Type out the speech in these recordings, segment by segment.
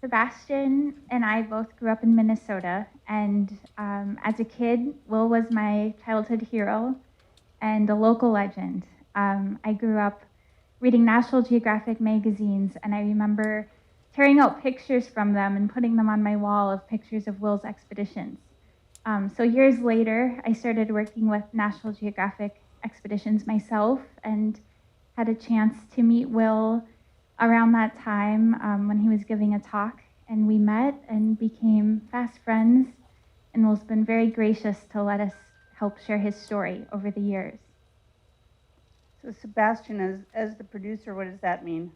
Sebastian and I both grew up in Minnesota, and as a kid, Will was my childhood hero and a local legend. I grew up reading National Geographic magazines, and I remember tearing out pictures from them and putting them on my wall of pictures of Will's expeditions. So years later, I started working with National Geographic expeditions myself and had a chance to meet Will around that time when he was giving a talk. And we met and became fast friends. And Will's been very gracious to let us help share his story over the years. So Sebastian, as the producer, what does that mean?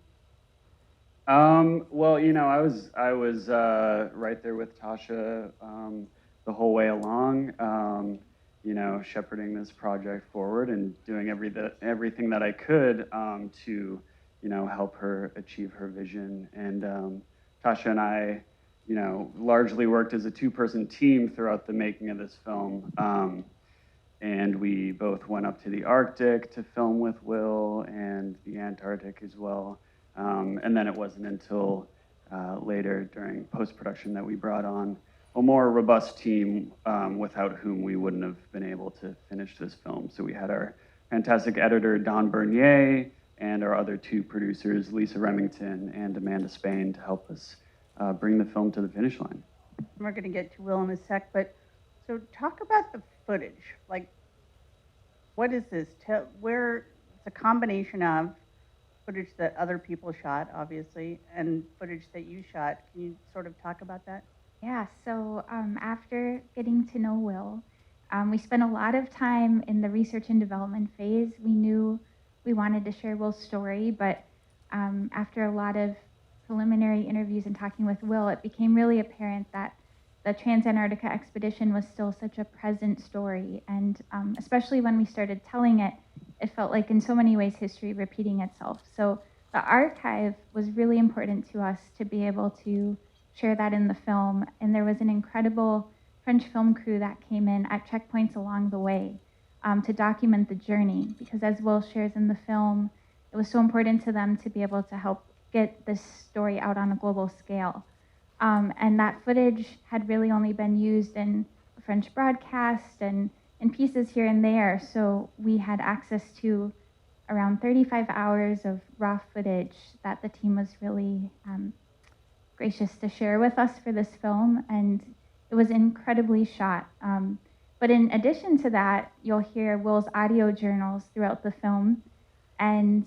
Well, I was right there with Tasha the whole way along. Shepherding this project forward and doing everything that I could to, help her achieve her vision. And Tasha and I, largely worked as a two-person team throughout the making of this film. And we both went up to the Arctic to film with Will and the Antarctic as well. And then it wasn't until later during post-production that we brought on a more robust team without whom we wouldn't have been able to finish this film. So we had our fantastic editor, Don Bernier, and our other two producers, Lisa Remington and Amanda Spain, to help us bring the film to the finish line. We're going to get to Will in a sec, but so talk about the footage. Like, what is this? Where it's a combination of footage that other people shot, obviously, and footage that you shot. Can you sort of talk about that? Yeah, so after getting to know Will, we spent a lot of time in the research and development phase. We knew we wanted to share Will's story, but after a lot of preliminary interviews and talking with Will, it became really apparent that the Trans-Antarctica expedition was still such a present story. And especially when we started telling it, it felt like in so many ways history repeating itself. So the archive was really important to us to be able to share that in the film. And there was an incredible French film crew that came in at checkpoints along the way to document the journey, because as Will shares in the film, it was so important to them to be able to help get this story out on a global scale. And that footage had really only been used in a French broadcast and in pieces here and there. So we had access to around 35 hours of raw footage that the team was really gracious to share with us for this film. And it was incredibly shot. But in addition to that, you'll hear Will's audio journals throughout the film. And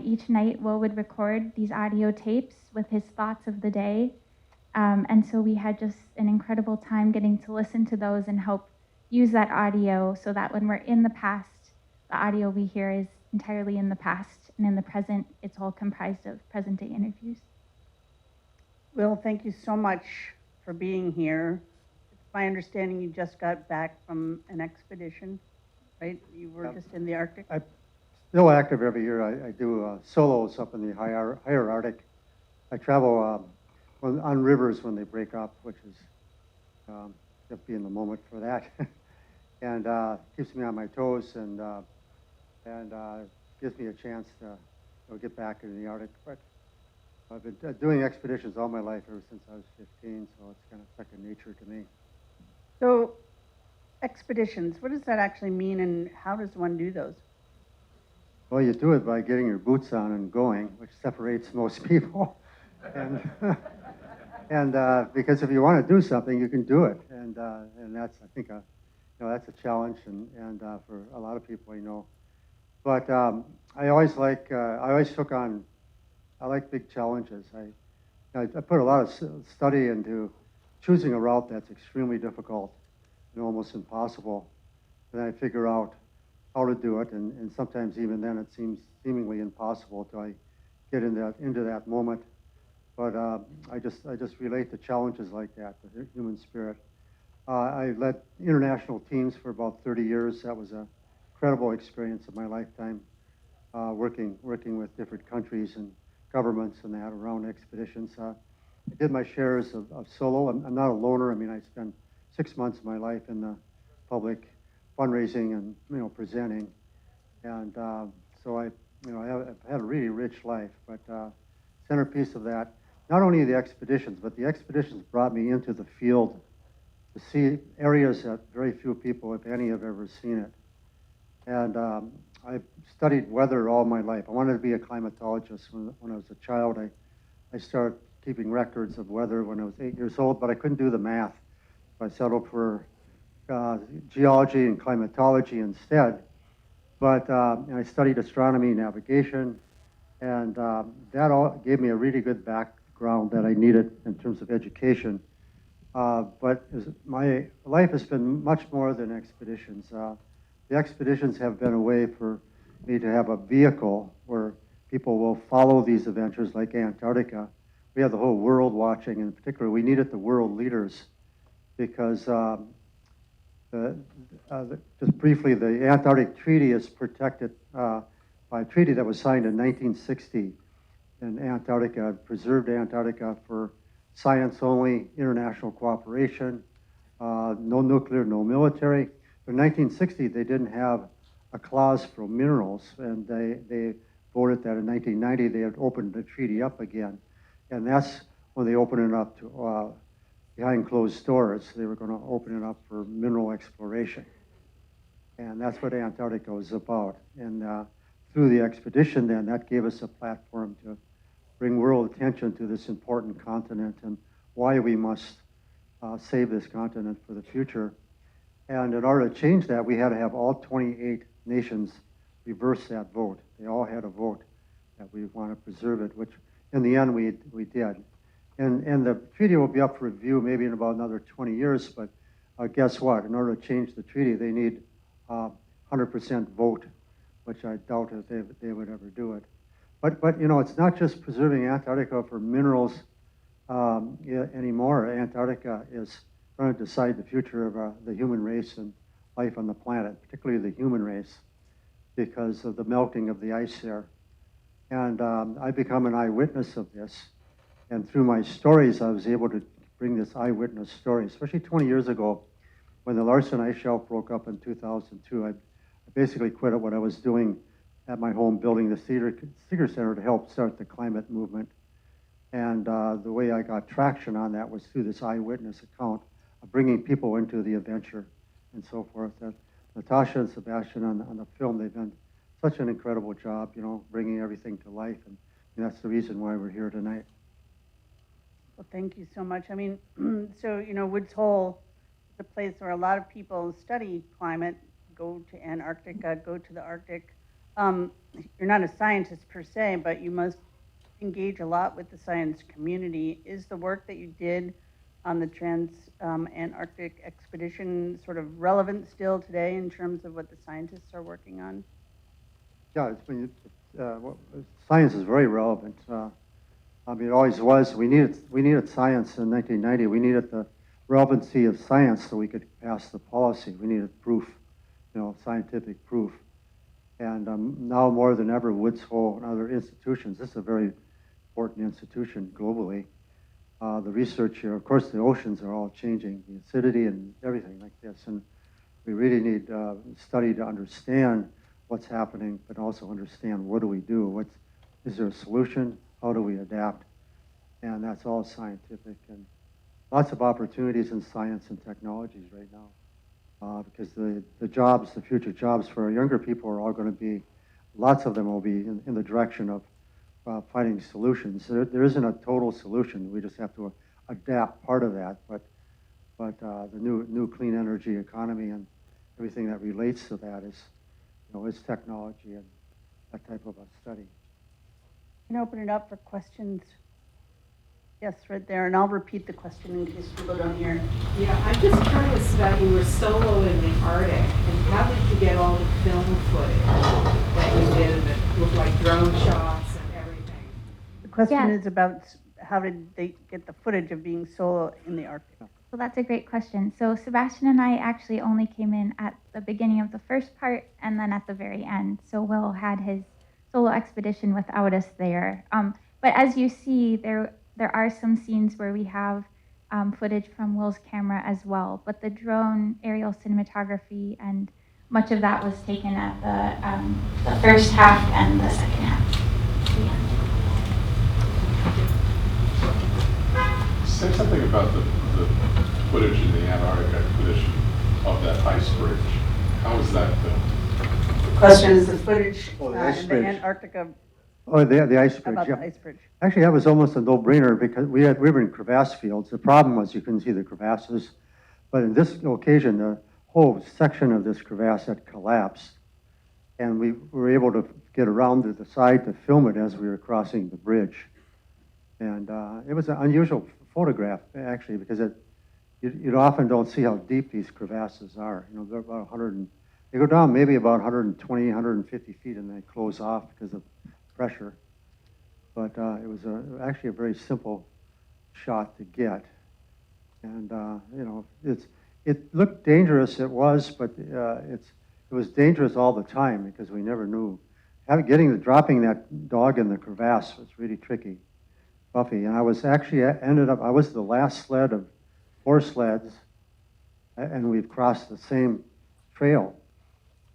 each night, Will would record these audio tapes with his thoughts of the day. And so we had just an incredible time getting to listen to those and help use that audio so that when we're in the past, the audio we hear is entirely in the past, and in the present, it's all comprised of present day interviews. Will, thank you so much for being here. It's my understanding you just got back from an expedition, right? You were just in the Arctic? I'm still active every year. I do solos up in the higher Arctic. I travel on rivers when they break up, which is just be in the moment for that, and keeps me on my toes and gives me a chance to get back into the Arctic. But I've been doing expeditions all my life ever since I was 15, so it's kind of second nature to me. So, expeditions, what does that actually mean, and how does one do those? Well, you do it by getting your boots on and going, which separates most people. And because if you want to do something, you can do it, and that's, I think, that's a challenge, and for a lot of people, But I always took on. I like big challenges. I put a lot of study into choosing a route that's extremely difficult and almost impossible. And then I figure out how to do it, and sometimes even then it seems seemingly impossible till I get into that moment. But I just relate to challenges like that, the human spirit. I led international teams for about 30 years. That was a incredible experience of my lifetime, working with different countries and governments and that around expeditions. I did my shares of solo. I'm not a loner. I mean, I spent 6 months of my life in the public fundraising and presenting, and so I've had a really rich life. But centerpiece of that not only the expeditions, but the expeditions brought me into the field to see areas that very few people, if any, have ever seen it. And I studied weather all my life. I wanted to be a climatologist. When I was a child, I started keeping records of weather when I was 8 years old, but I couldn't do the math. So I settled for geology and climatology instead. But and I studied astronomy, navigation, and that all gave me a really good background that I needed in terms of education. But my life has been much more than expeditions. The expeditions have been a way for me to have a vehicle where people will follow these adventures like Antarctica. We have the whole world watching, and in particular, we needed the world leaders because just briefly, the Antarctic Treaty is protected by a treaty that was signed in 1960 in Antarctica, preserved Antarctica for science-only international cooperation, no nuclear, no military. In 1960, they didn't have a clause for minerals, and they voted that in 1990 they had opened the treaty up again. And that's when they opened it up to behind closed doors. They were going to open it up for mineral exploration. And that's what Antarctica was about. And through the expedition then, that gave us a platform to bring world attention to this important continent and why we must save this continent for the future. And in order to change that, we had to have all 28 nations reverse that vote. They all had a vote that we want to preserve it, which in the end we did. And the treaty will be up for review maybe in about another 20 years, but guess what? In order to change the treaty, they need 100% vote, which I doubt if they would ever do it. But you know, it's not just preserving Antarctica for minerals anymore. Antarctica is going to decide the future of the human race and life on the planet, particularly the human race, because of the melting of the ice there. And I've become an eyewitness of this. And through my stories, I was able to bring this eyewitness story, especially 20 years ago when the Larsen Ice Shelf broke up in 2002. I basically quit what I was doing at my home, building the Seeger Center to help start the climate movement. And the way I got traction on that was through this eyewitness account of bringing people into the adventure and so forth. Natasha and Sebastian on the film, they've done such an incredible job, you know, bringing everything to life. And that's the reason why we're here tonight. Well, thank you so much. I mean, so, you know, Woods Hole is a place where a lot of people study climate, go to Antarctica, go to the Arctic. You're not a scientist per se, but you must engage a lot with the science community. Is the work that you did on the Antarctic expedition sort of relevant still today in terms of what the scientists are working on? Yeah, science is very relevant. I mean, it always was. We needed science in 1990. We needed the relevancy of science so we could pass the policy. We needed proof, you know, scientific proof. And now more than ever, Woods Hole and other institutions, this is a very important institution globally. The research here, of course, the oceans are all changing, the acidity and everything like this. And we really need study to understand what's happening, but also understand what do we do? Is there a solution? How do we adapt? And that's all scientific. And lots of opportunities in science and technologies right now. Because the jobs, the future jobs for our younger people are all going to be, lots of them will be in the direction of finding solutions. There isn't a total solution. We just have to adapt part of that. But the new clean energy economy and everything that relates to that is, you know, is technology and that type of a study. Can I open it up for questions? Yes, right there, and I'll repeat the question in case people don't hear. Yeah, I'm just curious about you were solo in the Arctic, and how did you get all the film footage that you did that looked like drone shots and everything? The question Yeah. is about how did they get the footage of being solo in the Arctic? So that's a great question. So Sebastian and I actually only came in at the beginning of the first part and then at the very end. So Will had his solo expedition without us there. But as you see, there are some scenes where we have footage from Will's camera as well. But the drone aerial cinematography and much of that was taken at the first half and the second half. Say something about the footage in the Antarctic expedition of that ice bridge. How was that filmed? The question is the footage Oh, the ice in the bridge. Antarctica Oh, the ice bridge, about yeah. the ice bridge. Actually, that was almost a no-brainer because we were in crevasse fields. The problem was you couldn't see the crevasses. But in this occasion, the whole section of this crevasse had collapsed. And we were able to get around to the side to film it as we were crossing the bridge. And it was an unusual photograph, actually, because you often don't see how deep these crevasses are. You know, they're about 100, they go down maybe about 120, 150 feet, and they close off because of pressure. But it was actually a very simple shot to get. And, you know, it looked dangerous, it was, but it was dangerous all the time because we never knew. Dropping that dog in the crevasse was really tricky, Buffy. And I was actually, I was the last sled of 4 sleds, and we've crossed the same trail.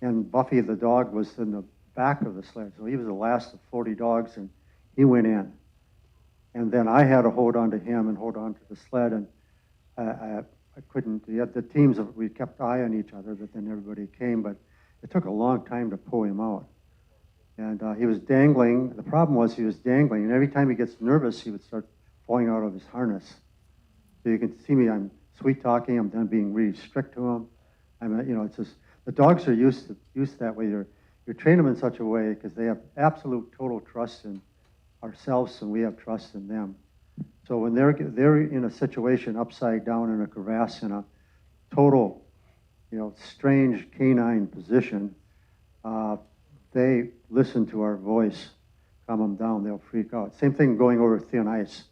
And Buffy, the dog, was in the back of the sled, so he was the last of 40 dogs, and he went in. And then I had to hold on to him and hold on to the sled, and I couldn't. The teams, we kept eye on each other, but then everybody came, but it took a long time to pull him out. And he was dangling. The problem was he was dangling, and every time he gets nervous, he would start falling out of his harness. So you can see me, I'm sweet-talking, I'm done being really strict to him. You know, it's just, the dogs are used that way. You train them in such a way because they have absolute total trust in ourselves, and we have trust in them. So when they're in a situation upside down in a crevasse in a total, you know, strange canine position, they listen to our voice, calm them down, they'll freak out. Same thing going over thin ice.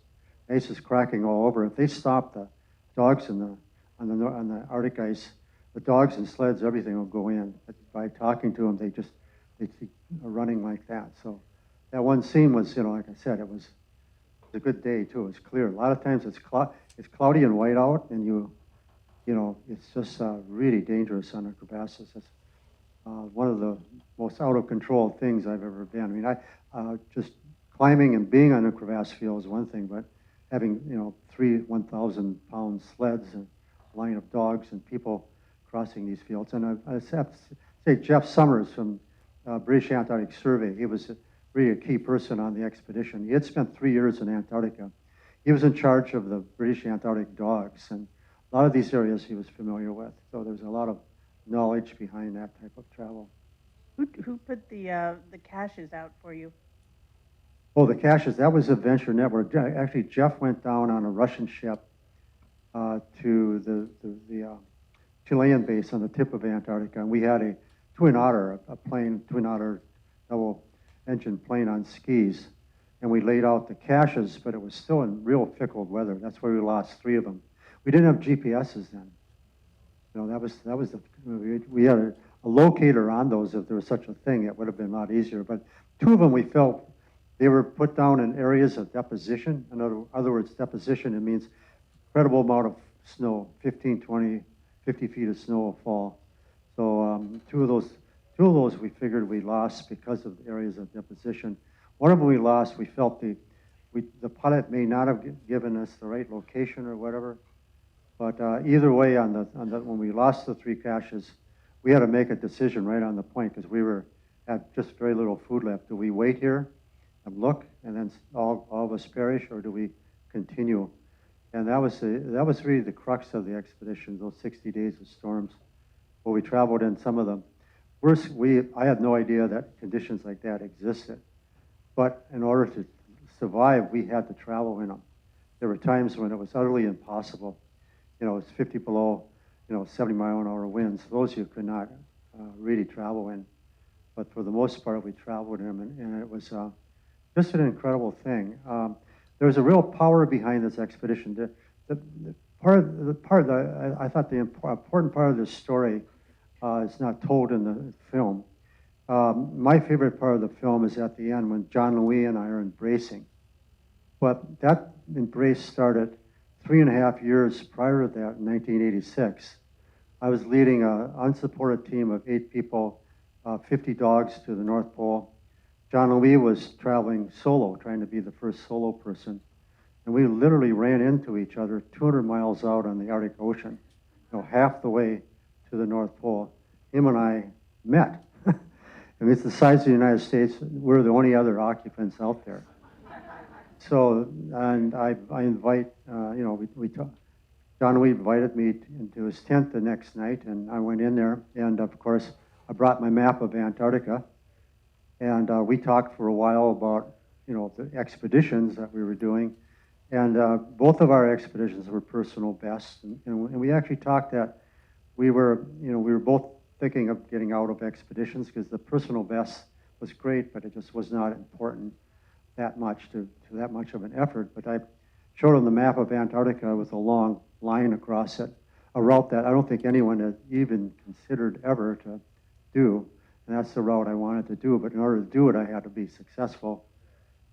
Ice is cracking all over. If they stop the dogs on the Arctic ice, the dogs and sleds, everything will go in. But by talking to them, they keep running like that. So that one scene was, you know, like I said, it was a good day too. It was clear. A lot of times it's cloudy and white out, and you know, it's just really dangerous on the crevasses. It's one of the most out of control things I've ever been. I mean, just climbing and being on a crevasse field is one thing, but having, you know, 3 1,000-pound sleds and a line of dogs and people crossing these fields. And I have to say, Jeff Summers from British Antarctic Survey, he was really a key person on the expedition. He had spent 3 years in Antarctica. He was in charge of the British Antarctic dogs, and a lot of these areas he was familiar with. So there's a lot of knowledge behind that type of travel. Who put the caches out for you? Oh, the caches, that was Adventure Network. Actually, Jeff went down on a Russian ship to the Chilean base on the tip of Antarctica, and we had a Twin Otter, Twin Otter double-engine plane on skis, and we laid out the caches, but it was still in real fickle weather. That's where we lost 3 of them. We didn't have GPSs then. You know, that was we had a locator on those if there was such a thing. It would have been a lot easier. But 2 of them we felt they were put down in areas of deposition. In other words, deposition, it means incredible amount of snow, 15, 20, 50 feet of snow will fall. So 2 of those we figured we lost because of areas of deposition. One of them we lost. We felt the pilot may not have given us the right location or whatever. But either way, when we lost the 3 caches, we had to make a decision right on the point because we had just very little food left. Do we wait here and look, and then all of us perish, or do we continue? And that was really the crux of the expedition, those 60 days of storms, where we traveled in some of the worst. I had no idea that conditions like that existed, but in order to survive, we had to travel in them. There were times when it was utterly impossible. You know, it's 50 below, you know, 70-mile-an-hour winds. Those you could not really travel in. But for the most part, we traveled in them, and it was just an incredible thing. There was a real power behind this expedition. I thought the important part of this story is not told in the film. My favorite part of the film is at the end when John Louis and I are embracing. But that embrace started 3.5 years prior to that, in 1986. I was leading an unsupported team of 8 people, 50 dogs to the North Pole. John Louis was traveling solo, trying to be the first solo person. and we literally ran into each other 200 miles out on the Arctic Ocean, half the way to the North Pole. Him and I met. I mean, it's the size of the United States. We're the only other occupants out there. So, and I invite, John Lee invited me into his tent the next night, and I went in there, and of course, I brought my map of Antarctica, and we talked for a while about, the expeditions that we were doing, and both of our expeditions were personal bests, and we actually talked that we were both thinking of getting out of expeditions because the personal best was great, but it just was not important that much to that much of an effort. But I showed him the map of Antarctica with a long line across it, a route that I don't think anyone had even considered ever to do, and that's the route I wanted to do. But in order to do it, I had to be successful.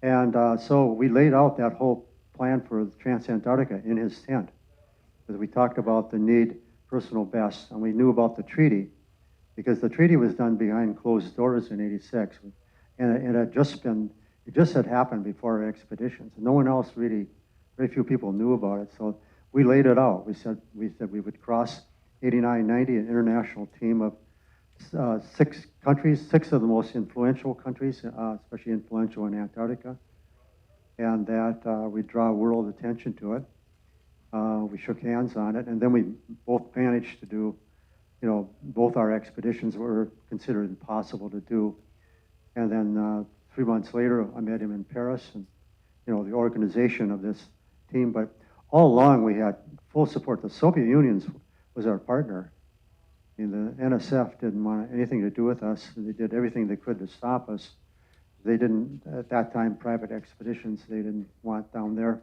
And so we laid out that whole plan for Trans-Antarctica in his tent, because we talked about the need personal best, and we knew about the treaty, because the treaty was done behind closed doors in '86, and it just had happened before our expeditions, and no one else really, very few people knew about it. So we laid it out. We said we would cross 89, 90, an international team of 6 countries, 6 of the most influential countries, especially influential in Antarctica, and that we'd draw world attention to it. We shook hands on it, and then we both managed to do, both our expeditions were considered impossible to do. And then 3 months later, I met him in Paris, and, the organization of this team. But all along, we had full support. The Soviet Union was our partner. I mean, the NSF didn't want anything to do with us. They did everything they could to stop us. They didn't, at that time, private expeditions, they didn't want down there.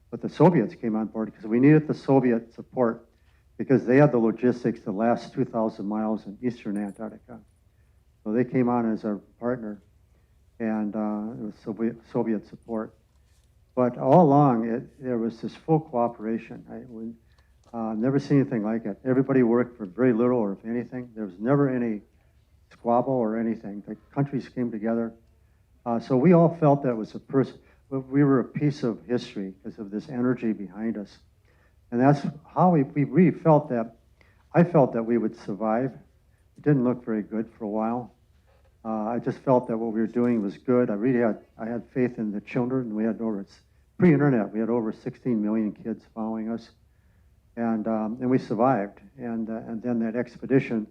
But the Soviets came on board because we needed the Soviet support because they had the logistics the last 2,000 miles in eastern Antarctica. So they came on as our partner, and it was Soviet support. But all along, there was this full cooperation. Never seen anything like it. Everybody worked for very little, or if anything. There was never any squabble or anything. The countries came together. So we all felt that it was we were a piece of history because of this energy behind us. And that's how we really felt that. I felt that we would survive. It didn't look very good for a while. I just felt that what we were doing was good. I had faith in the children. We had pre-internet, we had over 16 million kids following us. And we survived. And then that expedition,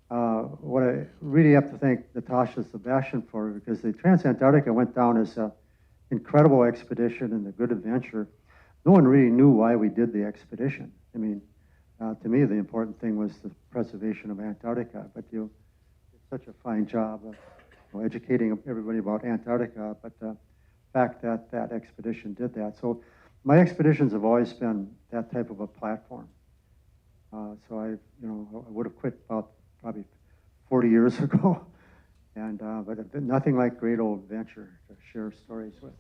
what I really have to thank Natasha Sebastian for, because the Trans-Antarctica went down as an incredible expedition and a good adventure. No one really knew why we did the expedition. I mean, to me, the important thing was the preservation of Antarctica, but you did such a fine job of educating everybody about Antarctica, but the fact that that expedition did that. So my expeditions have always been that type of a platform. So I would have quit about probably 40 years ago, but nothing like great old adventure to share stories with.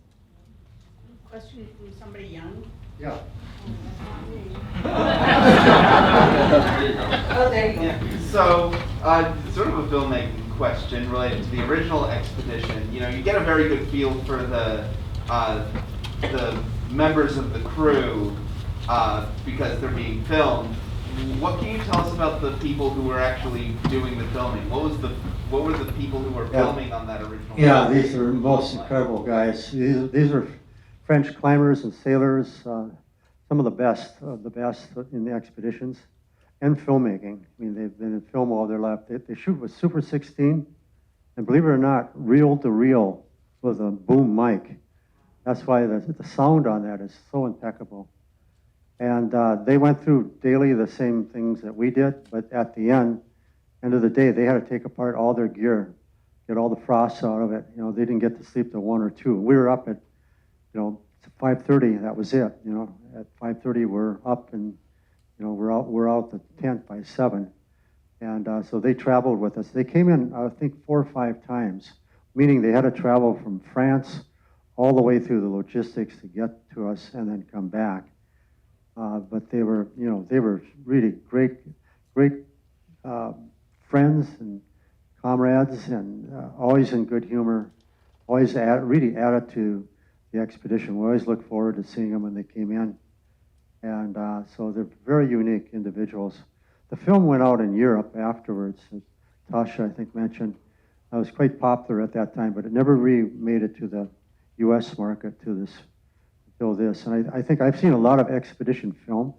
Question from somebody young. Yeah. There you go. Oh, there you go. Yeah. So, sort of a filmmaking question related to the original expedition. You get a very good feel for the members of the crew because they're being filmed. What can you tell us about the people who were actually doing the filming? What were the people who were filming on that original? Yeah, these are most incredible guys. These are French climbers and sailors, some of the best in the expeditions, and filmmaking. I mean, they've been in film all their life. They shoot with Super 16, and believe it or not, reel to reel with a boom mic. That's why the sound on that is so impeccable. And they went through daily the same things that we did, but at the end of the day, they had to take apart all their gear, get all the frost out of it. They didn't get to sleep till 1 or 2. We were up at 5:30, that was it. At 5:30 we're up, and we're out the tent by 7. And so they traveled with us. They came in, I think, 4 or 5 times, meaning they had to travel from France all the way through the logistics to get to us and then come back. But they were really great friends and comrades, and always in good humor, always really added to the expedition. We always look forward to seeing them when they came in. And so they're very unique individuals. The film went out in Europe afterwards, as Tasha, I think, mentioned. It was quite popular at that time, but it never really made it to the U.S. market till this. And I think I've seen a lot of expedition film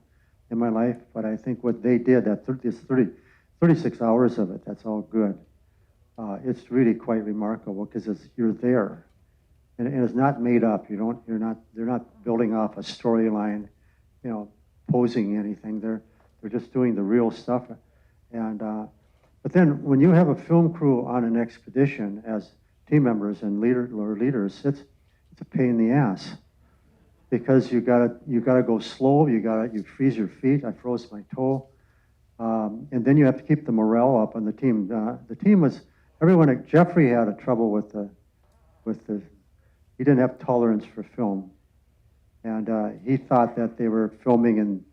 in my life, but I think what they did, that 36 hours of it, that's all good. It's really quite remarkable because you're there, and it's not made up. They're not building off a storyline, posing anything. They're just doing the real stuff. And but then when you have a film crew on an expedition as team members and leaders, it's a pain in the ass because you gotta go slow. You freeze your feet. I froze my toe, and then you have to keep the morale up on the team. The team was everyone. Jeffrey had a trouble with the. He didn't have tolerance for film, and he thought that they were filmed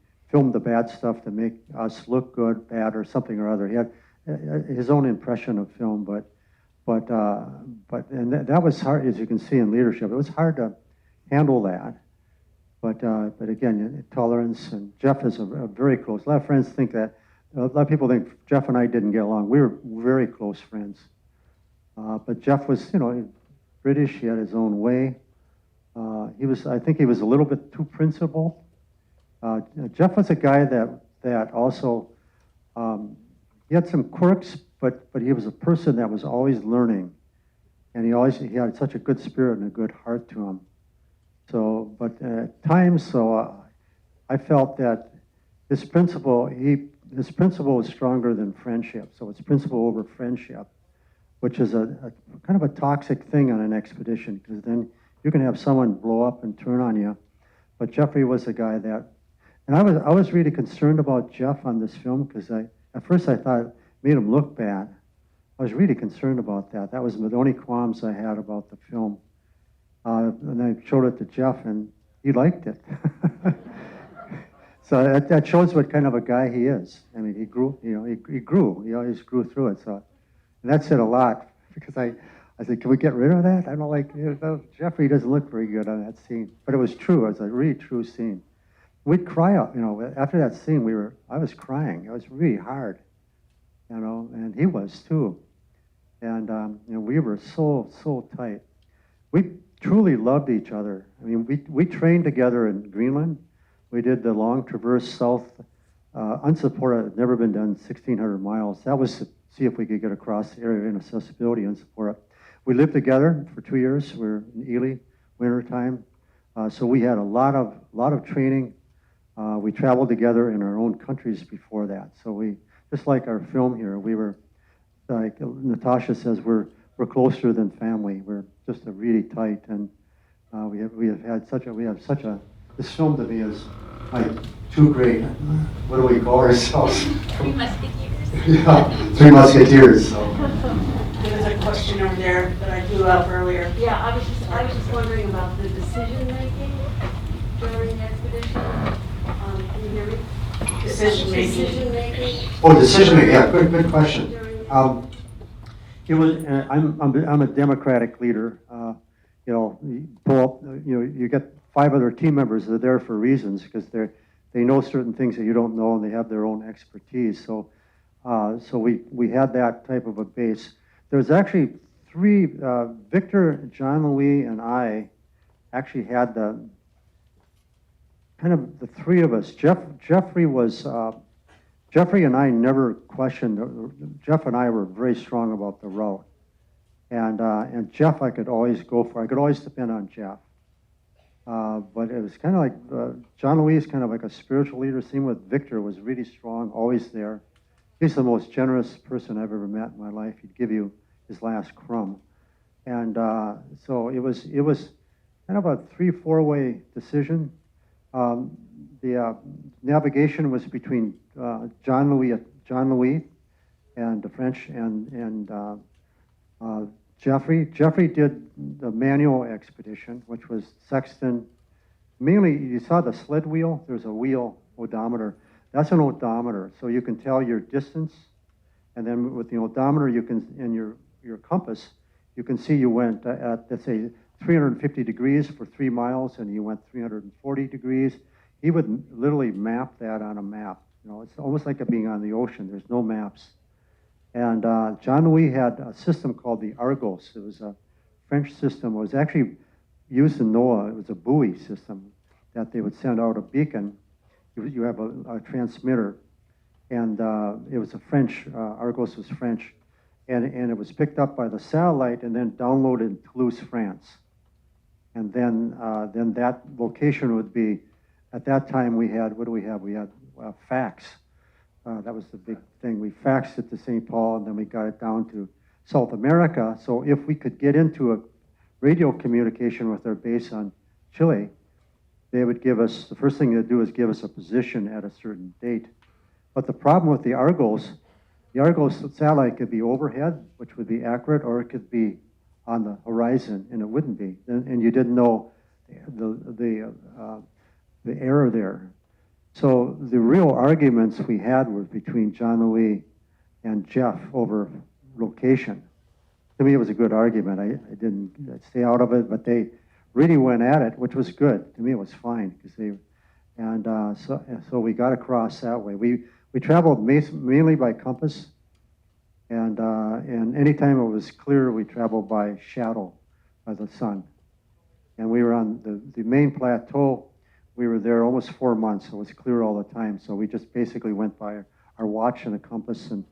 the bad stuff to make us look good, bad, or something or other. He had his own impression of film, but that was hard, as you can see in leadership. It was hard to handle that. But again, tolerance, and Jeff is a very close. A lot of friends think that. A lot of people think Jeff and I didn't get along. We were very close friends. But Jeff was, British. He had his own way. I think he was a little bit too principled. Jeff was a guy that also, he had some quirks, but he was a person that was always learning. And he had such a good spirit and a good heart to him. So, but at times, I felt that his principle was stronger than friendship. So it's principle over friendship, which is a kind of a toxic thing on an expedition, because then you can have someone blow up and turn on you. But Jeffrey was a guy that, and I was really concerned about Jeff on this film, because at first I thought it made him look bad. I was really concerned about that. That was the only qualms I had about the film. And I showed it to Jeff, and he liked it. So that shows what kind of a guy he is. I mean, he grew. He always grew through it. So, and that said a lot, because I said, can we get rid of that? I don't like, Jeffrey doesn't look very good on that scene. But it was true. It was a really true scene. We'd cry out, after that scene, I was crying. It was really hard, and he was too. And, we were so tight. We truly loved each other. I mean, we trained together in Greenland. We did the long traverse south, unsupported. It had never been done, 1,600 miles. That was to see if we could get across the area of inaccessibility and support it. We lived together for 2 years. We were in Ely, wintertime. So we had a lot of training. We traveled together in our own countries before that. So we, just like our film here, we were, like Natasha says, we're closer than family. We're just a really tight, and this film to me is like two great, what do we call ourselves? 3 Musketeers. Yeah, 3 Musketeers. So. There's a question over there that I threw up earlier. Yeah, I was just wondering about the decision making during the expedition. Can you hear me? Decision making. Decision making. Oh, decision making. Yeah, good question. During- It was. I'm a democratic leader. You get 5 other team members that are there for reasons, because they know certain things that you don't know, and they have their own expertise. So we had that type of a base. There's actually 3. Victor, John Louis, and I actually had the 3 of us. Jeffrey and I never questioned. Jeff and I were very strong about the route, and Jeff I could always go for. I could always depend on Jeff. But it was kind of like John Louis is kind of like a spiritual leader. Same with Victor, was really strong, always there. He's the most generous person I've ever met in my life. He'd give you his last crumb, and so it was kind of a 3-4-way decision. The navigation was between John Louis, and the French, and Jeffrey. Jeffrey did the manual expedition, which was sextant. Mainly, you saw the sled wheel. There's a wheel odometer. That's an odometer, so you can tell your distance, and then with the odometer, you can, and your compass, you can see you went at, let's say, 350 degrees for 3 miles, and he went 340 degrees. He would literally map that on a map. You know, it's almost like it being on the ocean. There's no maps. And John Louis had a system called the Argos. It was a French system. It was actually used in NOAA. It was a buoy system that they would send out a beacon. You have a transmitter, and it was a French, Argos was French, and it was picked up by the satellite and then downloaded in Toulouse, France. And then that location would be, at that time we had, what do we have? We had fax. That was the big thing. We faxed it to St. Paul, and then we got it down to South America. So if we could get into a radio communication with their base on Chile, they would give us, the first thing they'd do is give us a position at a certain date. But the problem with the Argos satellite could be overhead, which would be accurate, or it could be on the horizon, and it wouldn't be. And you didn't know the error there. So the real arguments we had were between John Louis and Jeff over location. To me, it was a good argument. I didn't stay out of it, but they really went at it, which was good. To me, it was fine because so we got across that way. We traveled mainly by compass, and anytime it was clear, we traveled by shadow, by the sun. And we were on the main plateau. We were there almost 4 months, so it was clear all the time. So we just basically went by our watch and a compass. And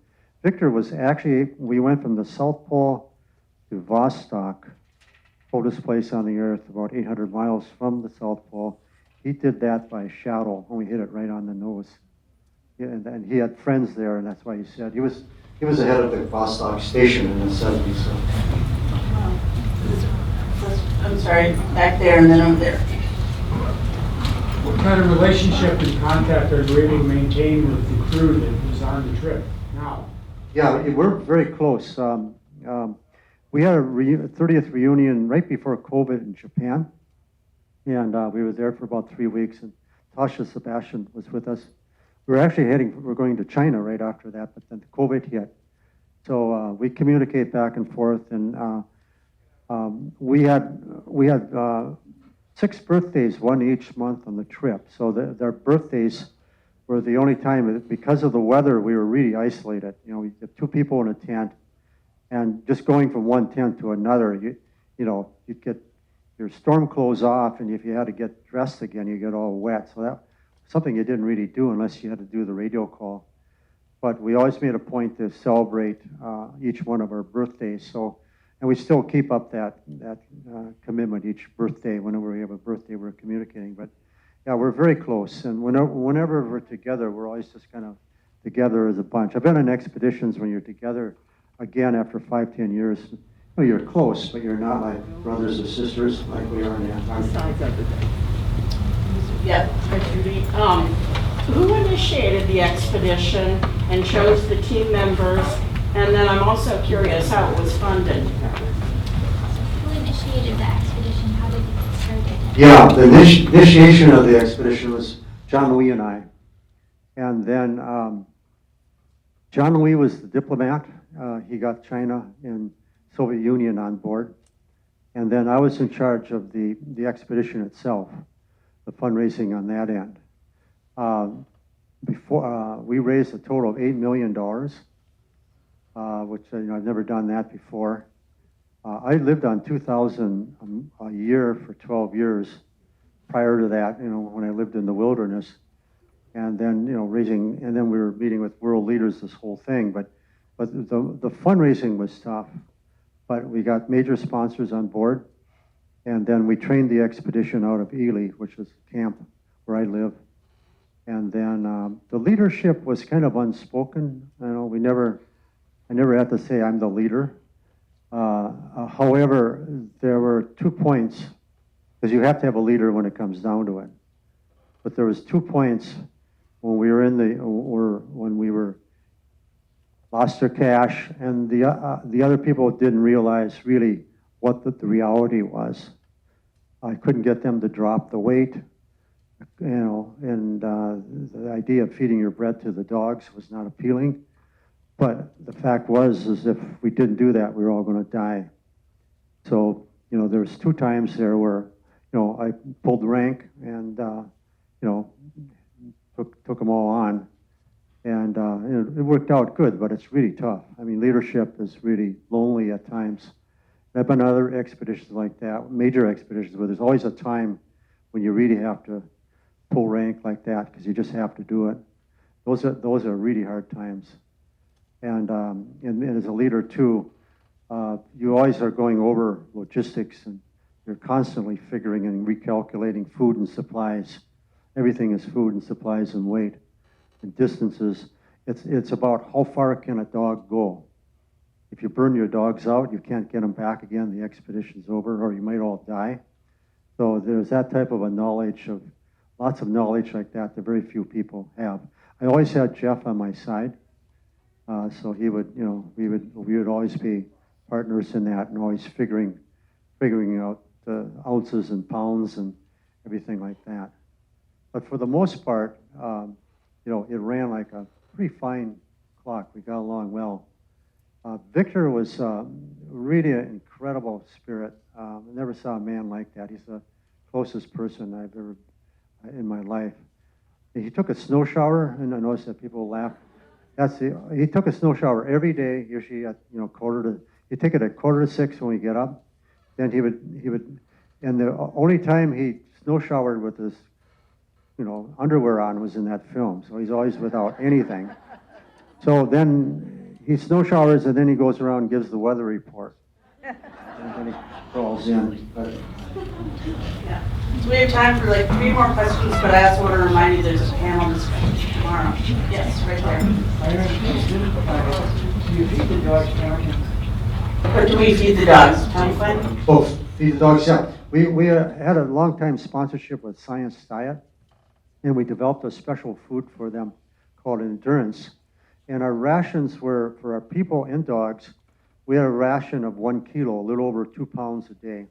Victor was actually, we went from the South Pole to Vostok, coldest place on the earth, about 800 miles from the South Pole. He did that by shadow, and we hit it right on the nose. Yeah, and he had friends there, and that's why he said he was the head of the Vostok station in the 70s. So. I'm sorry, back there and then over there. What kind of relationship and contact are you able to maintain with the crew that was on the trip now? Yeah, we're very close. We had a 30th reunion right before COVID in Japan, and we were there for about 3 weeks, and Tasha Sebastian was with us. We were actually we're going to China right after that, but then the COVID hit. So we communicate back and forth, and we had 6 birthdays, one each month on the trip. So their birthdays were the only time, because of the weather, we were really isolated. You know, we had 2 people in a tent, and just going from one tent to another, you get your storm clothes off, and if you had to get dressed again, you get all wet. So that was something you didn't really do unless you had to do the radio call. But we always made a point to celebrate each one of our birthdays. So. And we still keep up that commitment each birthday. Whenever we have a birthday, we're communicating. But yeah, we're very close. And whenever we're together, we're always just kind of together as a bunch. I've been on expeditions when you're together again after 5-10 years. You know, you're close, but you're not like brothers or sisters like we are in Antarctica. Yeah, hi Judy. Who initiated the expedition and chose the team members? And then I'm also curious how it was funded. Who initiated the expedition? How did it get started? Yeah, the initiation of the expedition was John Louis and I. And then John Louis was the diplomat. He got China and Soviet Union on board. And then I was in charge of the expedition itself, the fundraising on that end. We raised a total of $8 million. Which I've never done that before. I lived on $2,000 a year for 12 years prior to that, when I lived in the wilderness. And then, and then we were meeting with world leaders, this whole thing. But the fundraising was tough. But we got major sponsors on board. And then we trained the expedition out of Ely, which is a camp where I live. And then the leadership was kind of unspoken. I never had to say I'm the leader. However, there were 2 points, because you have to have a leader when it comes down to it. But there was 2 points when we were lost our cash, and the other people didn't realize really what the reality was. I couldn't get them to drop the weight, and the idea of feeding your bread to the dogs was not appealing. But the fact was, is if we didn't do that, we were all going to die. So you know, there was 2 times there where, you know, I pulled rank and, you know, took them all on. And it worked out good, but it's really tough. I mean, leadership is really lonely at times. I've been on other expeditions like that, major expeditions, where there's always a time when you really have to pull rank like that because you just have to do it. Those are really hard times. And as a leader too, you always are going over logistics, and you're constantly figuring and recalculating food and supplies. Everything is food and supplies and weight and distances. It's about how far can a dog go. If you burn your dogs out, you can't get them back again. The expedition's over, or you might all die. So there's that type of a knowledge, of lots of knowledge like that very few people have. I always had Jeff on my side, so he would, you know, we would always be partners in that, and always figuring out the ounces and pounds and everything like that. But for the most part, you know, it ran like a pretty fine clock. We got along well. Victor was really an incredible spirit. I never saw a man like that. He's the closest person I've ever in my life. He took a snow shower, and I noticed that people laugh. He took a snow shower every day, usually at, you know, he'd take it at 5:45 when we get up. Then he would, and the only time he snow showered with his, you know, underwear on was in that film. So he's always without anything. So then he snow showers, and then he goes around and gives the weather report. And then he crawls in. But Yeah. So we have time for like 3 more questions, but I also want to remind you there's a panel discussion tomorrow. Yes, right there. Do you feed the dogs now? But do we feed the dogs? Tom Flynn? both feed the dogs, yeah. We had a long time sponsorship with Science Diet, and we developed a special food for them called Endurance. And our rations were, for our people and dogs, we had a ration of 1 kilo, a little over 2 pounds a day.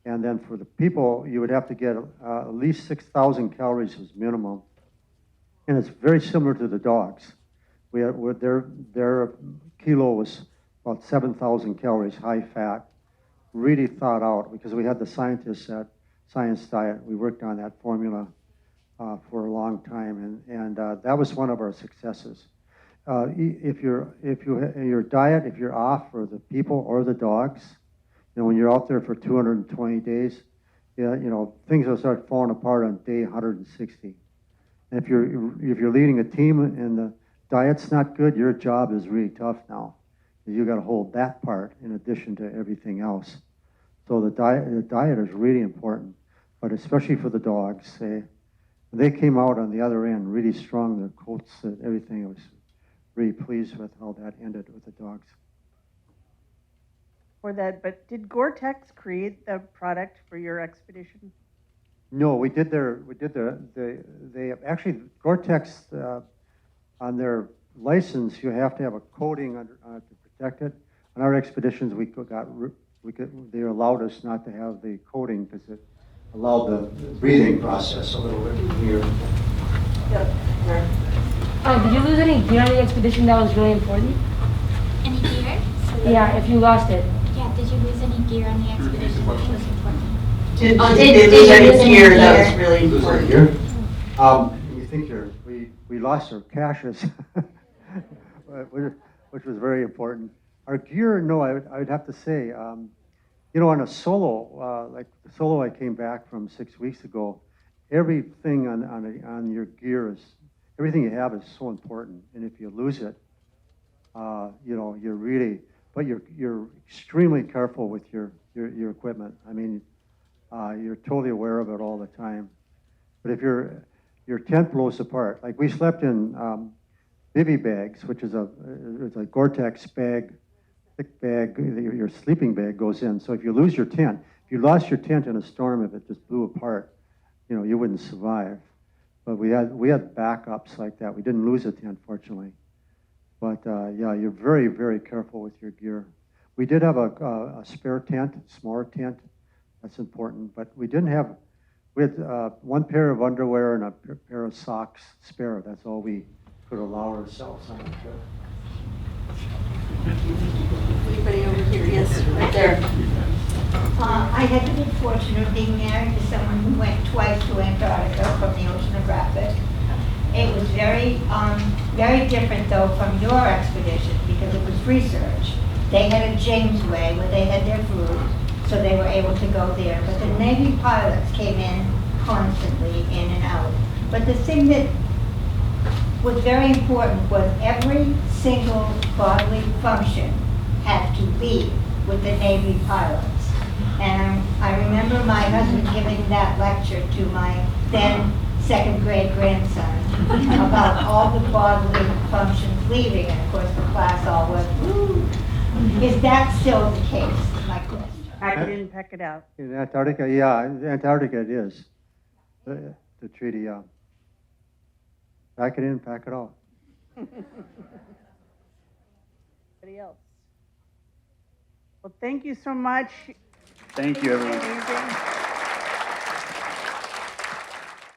And then for the people, you would have to get at least 6,000 calories as minimum. And it's very similar to the dogs. Their kilo was about 7,000 calories, high fat, really thought out, because we had the scientists at Science Diet. We worked on that formula for a long time, and that was one of our successes. If your diet, if you're off for the people or the dogs, you know, when you're out there for 220 days, you know, things will start falling apart on day 160. And if you're leading a team and the diet's not good, your job is really tough now. You got to hold that part in addition to everything else. So the diet is really important, but especially for the dogs. They came out on the other end really strong. Their coats, everything. I was really pleased with how that ended with the dogs. For that, but did Gore-Tex create the product for your expedition? No, they actually, Gore-Tex, on their license, you have to have a coating under, to protect it. On our expeditions, they allowed us not to have the coating because it allowed the breathing process a little bit here. Yep. Did you lose any gear on the expedition that was really important? Any gear? Yeah, if you lost it. Yeah, did you lose any gear on the expedition that was important? Did did you lose you any lose any gear gear? that was really important? Here? You think we lost our caches, which was very important. Our gear, no, I would have to say, you know, on a solo, like the solo I came back from 6 weeks ago, everything on your gear is, everything you have is so important. And if you lose it, you know, but you're extremely careful with your equipment. I mean, you're totally aware of it all the time. But if your tent blows apart, like we slept in bivy bags, which is it's a Gore-Tex bag, thick bag, your sleeping bag goes in. So if you lose your tent, if you lost your tent in a storm, if it just blew apart, you know, you wouldn't survive. But we had backups like that. We didn't lose a tent, fortunately. But yeah, you're very, very careful with your gear. We did have a spare tent, smaller tent. That's important. But we had one pair of underwear and a pair of socks spare. That's all we could allow ourselves on the trip. Anybody over here? Yes, right there. I had the good fortune of being married to someone who went twice to Antarctica from the oceanographic. It was very different though from your expedition because it was research. They had a Jamesway where they had their food, so they were able to go there. But the Navy pilots came in constantly, in and out. But the thing that was very important was every single bodily function had to be with the Navy pilots. And I remember my husband giving that lecture to my then second grade grandson about all the bodily functions leaving, and of course the class all went, woo. Is that still the case, is my question. Pack it in, pack it out. In Antarctica, yeah, in Antarctica it is. The treaty, pack it in, pack it out. Anybody else? Well, thank you so much. Thank you, everyone. Amazing.